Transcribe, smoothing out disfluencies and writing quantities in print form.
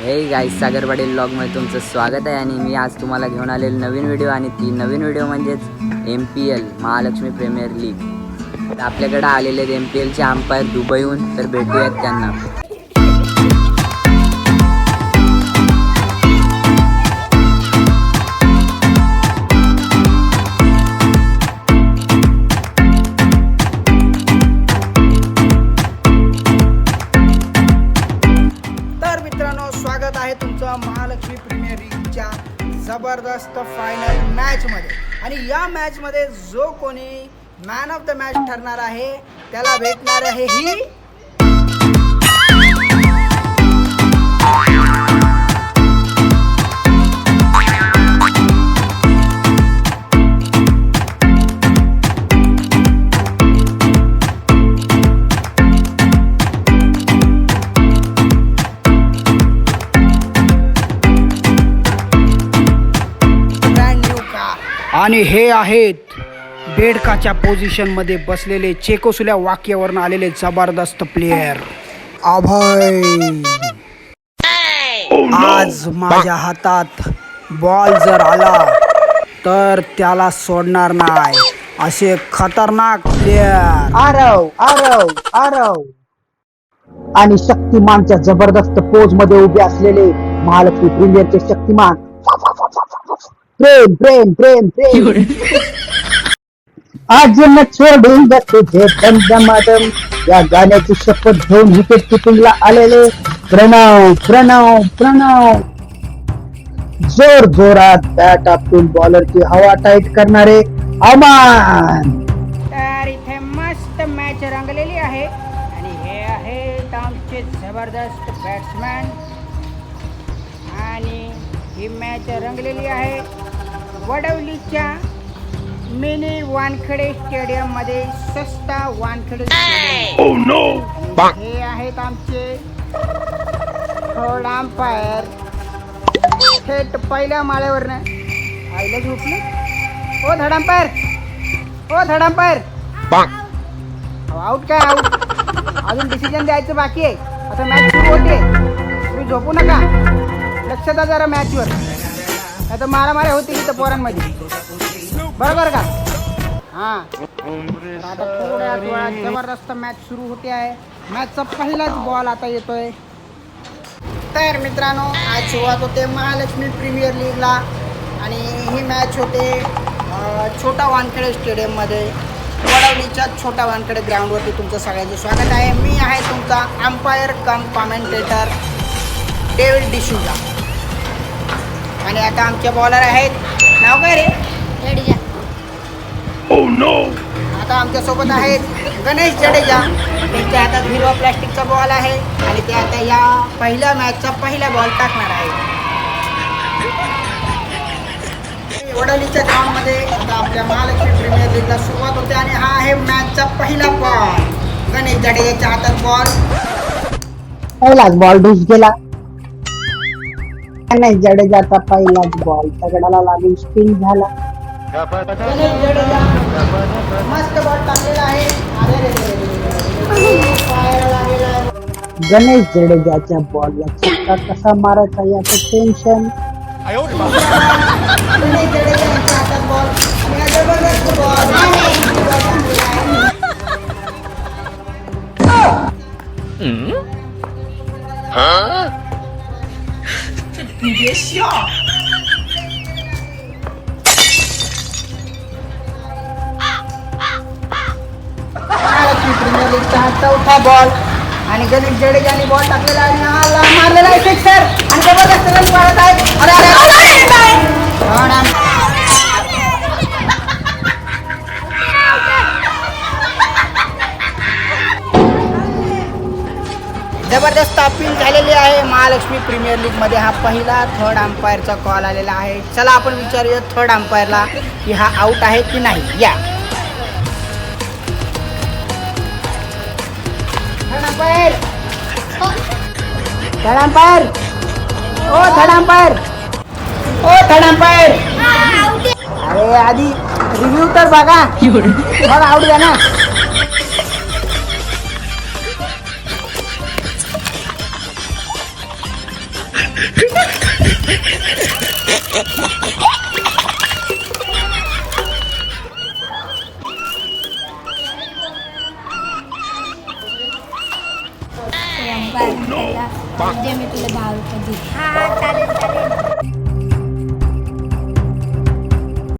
Hey guys, Sagar Patil ब्लॉगमध्ये तुमचं स्वागत आहे. आणि मी आज तुम्हाला घेऊन आलेलो नवीन व्हिडिओ, आणि ती नवीन व्हिडिओ म्हणजेच MPL महालक्ष्मी प्रीमियर लीग. तर आपल्याकडे आलेले आहेत MPLचे अंपायर दुबईहून. तर भेटूयात त्यांना. स्वागत आहे तुमचं महालक्ष्मी प्रीमियर लीगच्या जबरदस्त फायनल मॅचमध्ये. आणि या मॅचमध्ये जो कोणी मॅन ऑफ द मॅच ठरणार आहे त्याला भेटणार आहे ही आणि हे आहेत बेडकाच्या पोझिशनमध्ये बसलेले चेकोसुल्या वाक्यावरून आलेले जबरदस्त प्लेयर अभय. आज माझ्या हातात बॉल जर आला तर त्याला सोडणार नाही, असे खतरनाक प्लेयर आरव आरव आरव. आणि शक्तिमानच्या जबरदस्त पोज मध्ये उभे असलेले महालक्ष्मी प्रीमियरचे शक्तिमान. प्रेम प्रेम प्रेम प्रेम. आज न छोडूंगा तुझे दमदमादम या गाण्याची शपथ घेऊन विकेट किपिंगला आलेले प्रणव प्रणव प्रणव. जोर जोरात बॅट आपटून बॉलरची हवा टाईट करणारे अमान. तर इथे मस्त मॅच रंगलेली आहे. आणि हे आहेत आमचे जबरदस्त बॅट्समॅन. आणि ही मॅच रंगलेली आहे वडवलीच्या मिनी वानखेडे स्टेडियम मध्ये, सस्ता वानखेडे स्टेडियम. हे आहेत आमचे थर्ड अंपायर. थेट पहिल्या माळ्यावरनं आईला झोपले. ओ थर्ड अंपायर, ओ थर्ड अंपायर. आउट काय आउट? अजून डिसिजन द्यायचं बाकी आहे. आता मॅच सुरू होते, तुम्ही झोपू नका, लक्ष द्या जरा मॅचवर. आता मारामारी होती इथं पोरांमध्ये, बरोबर का? हां, आता थोड्याच वेळात जबरदस्त मॅच सुरू होते आहे. मॅचचा पहिलाच बॉल आता येतोय. तर मित्रांनो, आज सुरुवात होते महालक्ष्मी प्रीमियर लीगला. आणि ही मॅच होते छोटा वानखेडे स्टेडियममध्ये, वडवलीच्या छोटा वानखेडे ग्राउंडवरती. तुमचं सगळ्यांचं स्वागत आहे. मी आहे तुमचा अंपायर कम कॉमेंटेटर डेव्हिड डिसूजा. आणि आता आमचे बॉलर आहेत, नाव काय रे? जडेजा. Oh no. आता आमच्यासोबत आहेत गणेश जडेजा. त्यांच्या हातात हिरवा प्लॅस्टिकचा बॉल आहे आणि ते आता या पहिल्या मॅचचा पहिला बॉल टाकणार आहे. वडवलीच्या ग्राउंडमध्ये आता आपल्या महालक्ष्मी प्रीमियर लीगला सुरुवात होते. आणि हा आहे मॅचचा पहिला बॉल. गणेश जडेजाच्या हातात बॉल. पहिलाच बॉल डिश गेला. नाही, जडेजाचा पहिलाच बॉल तगडाला लागून स्पिन झाला. गणेश जडेजा मस्त बॉल टाकलेला आहे. गणेश जडेजाच्या बॉलला छक्का कसा मारायचा याचं टेन्शन. गणेश जडेजाच्या हातात बॉल. जबरदस्त बॉल. महालक्ष्मी प्रीमियर लीगचा हा चौथा बॉल. आणि गणेश जडेजाने बॉल टाकलेला आहे. मारलेला आहे सिक्सर. आणि जबरदस्त रन पाडत आहे. जबरदस्त अपील झालेली आहे महालक्ष्मी प्रीमियर लीगमध्ये. हा पहिला थर्ड अंपायरचा कॉल आलेला आहे. चला आपण विचारूया थर्ड अंपायरला की हा आउट आहे की नाही. या थर्ड अंपायर. Third umpire. ओ थर्ड अंपायर. ओ थर्ड अंपायर. अरे आधी रिव्ह्यू तर बघा, मग आउट द्या ना. म्हणजे मी तुला 10 रुपये देईन. हा चालेल चालेल